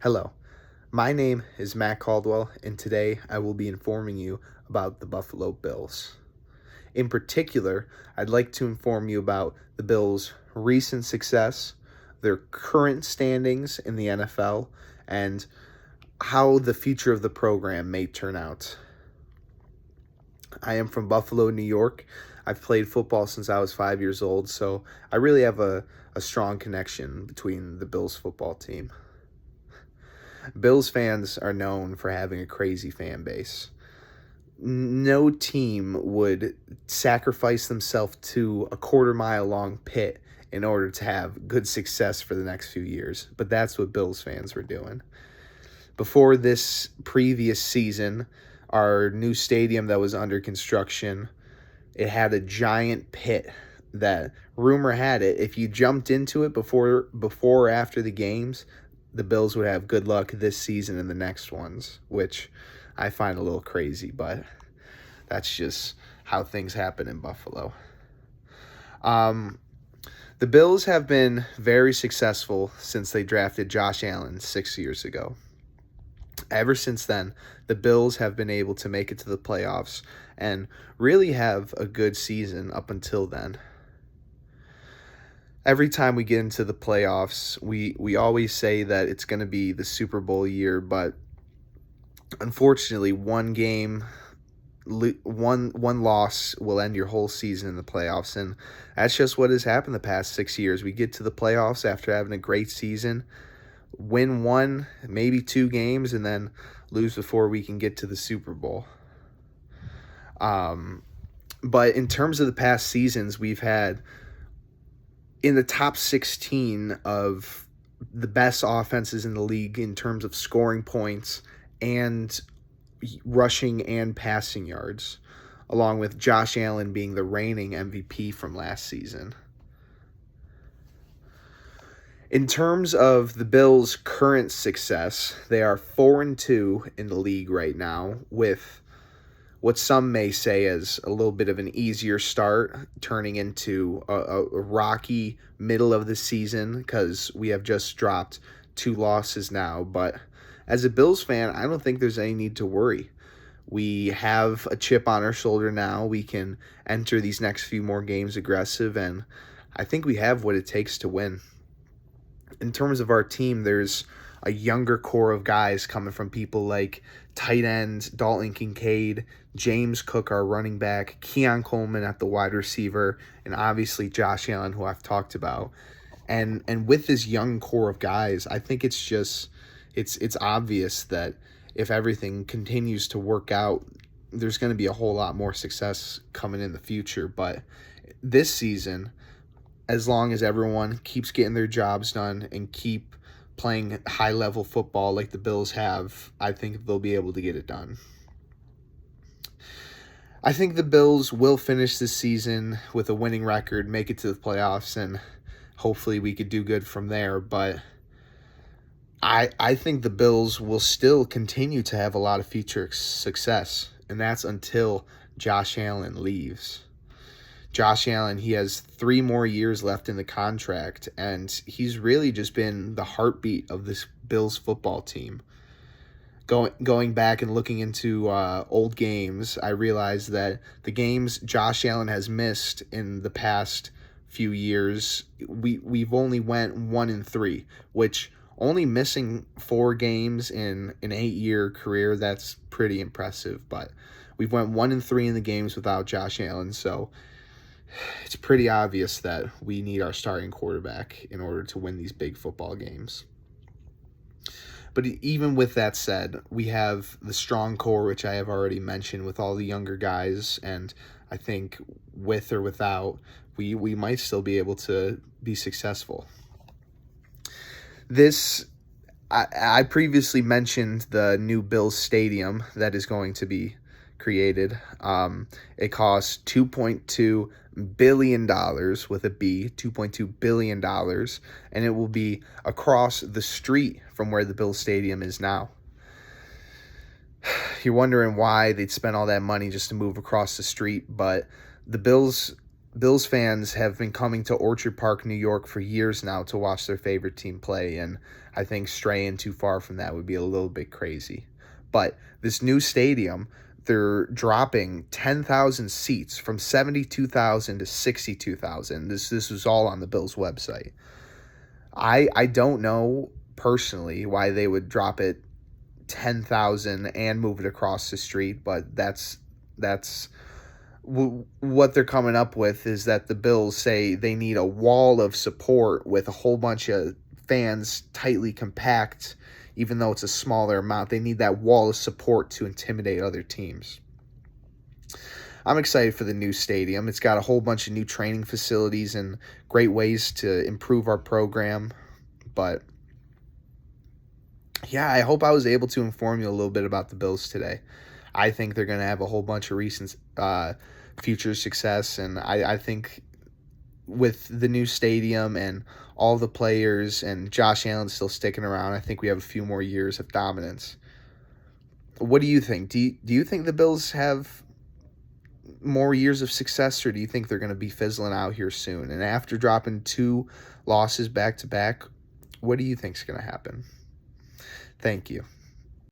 Hello, my name is Matt Caldwell, and today I will be informing you about the Buffalo Bills. In particular, I'd like to inform you about the Bills' recent success, their current standings in the NFL, and how the future of the program may turn out. I am from Buffalo, New York. I've played football since I was 5 years old, so I really have a strong connection between the Bills football team. Bills fans are known for having a crazy fan base. No team would sacrifice themselves to a quarter-mile long pit in order to have good success for the next few years, but that's what Bills fans were doing. Before this previous season, our new stadium that was under construction, it had a giant pit that, rumor had it, if you jumped into it before or after the games, the Bills would have good luck this season and the next ones, which I find a little crazy, but that's just how things happen in Buffalo. The Bills have been very successful since they drafted Josh Allen 6 years ago. Ever since then, the Bills have been able to make it to the playoffs and really have a good season up until then. Every time we get into the playoffs, we always say that it's going to be the Super Bowl year, but unfortunately, one loss will end your whole season in the playoffs, and that's just what has happened the past 6 years. We get to the playoffs after having a great season, win one, maybe two games, and then lose before we can get to the Super Bowl. But in terms of the past seasons, we've had in the top 16 of the best offenses in the league in terms of scoring points and rushing and passing yards, along with Josh Allen being the reigning MVP from last season. In terms of the Bills' current success, they are 4-2 in the league right now, with what some may say is a little bit of an easier start, turning into a rocky middle of the season because we have just dropped 2 losses now. But as a Bills fan, I don't think there's any need to worry. We have a chip on our shoulder now. We can enter these next few more games aggressive, and I think we have what it takes to win. In terms of our team, there's a younger core of guys coming from people like tight end Dalton Kincaid, James Cook, our running back, Keon Coleman at the wide receiver, and obviously Josh Allen, who I've talked about. And with this young core of guys, I think it's obvious that if everything continues to work out, there's going to be a whole lot more success coming in the future. But this season, as long as everyone keeps getting their jobs done and keep playing high-level football like the Bills have, I think they'll be able to get it done. I think the Bills will finish this season with a winning record, make it to the playoffs, and hopefully we could do good from there. But I think the Bills will still continue to have a lot of future success, and that's until Josh Allen leaves. Josh Allen, he has 3 more years left in the contract, and he's really just been the heartbeat of this Bills football team. Going back and looking into old games, I realized that the games Josh Allen has missed in the past few years, we've only went 1-3, which only missing 4 games in an 8-year career, that's pretty impressive. But we've went 1-3 in the games without Josh Allen, so it's pretty obvious that we need our starting quarterback in order to win these big football games. But even with that said, we have the strong core, which I have already mentioned, with all the younger guys, and I think with or without, we might still be able to be successful. I previously mentioned the new Bills Stadium that is going to be created. It costs $2.2 billion with a B, $2.2 billion, and it will be across the street from where the Bills Stadium is now. You're wondering why they'd spend all that money just to move across the street, but the Bills Bills fans have been coming to Orchard Park, New York for years now to watch their favorite team play, and I think straying too far from that would be a little bit crazy. But this new stadium, they're dropping 10,000 seats from 72,000 to 62,000. This was all on the Bills website. I don't know personally why they would drop it 10,000 and move it across the street, but that's what they're coming up with, is that the Bills say they need a wall of support with a whole bunch of fans tightly compact, even though it's a smaller amount. They need that wall of support to intimidate other teams. I'm excited for the new stadium. It's got a whole bunch of new training facilities and great ways to improve our program. But yeah, I hope I was able to inform you a little bit about the Bills today. I think they're going to have a whole bunch of recent future success, and I think with the new stadium and all the players and Josh Allen still sticking around, I think we have a few more years of dominance. What do you think? Do you think the Bills have more years of success, or do you think they're going to be fizzling out here soon? And after dropping 2 losses back to back, what do you think is going to happen? Thank you.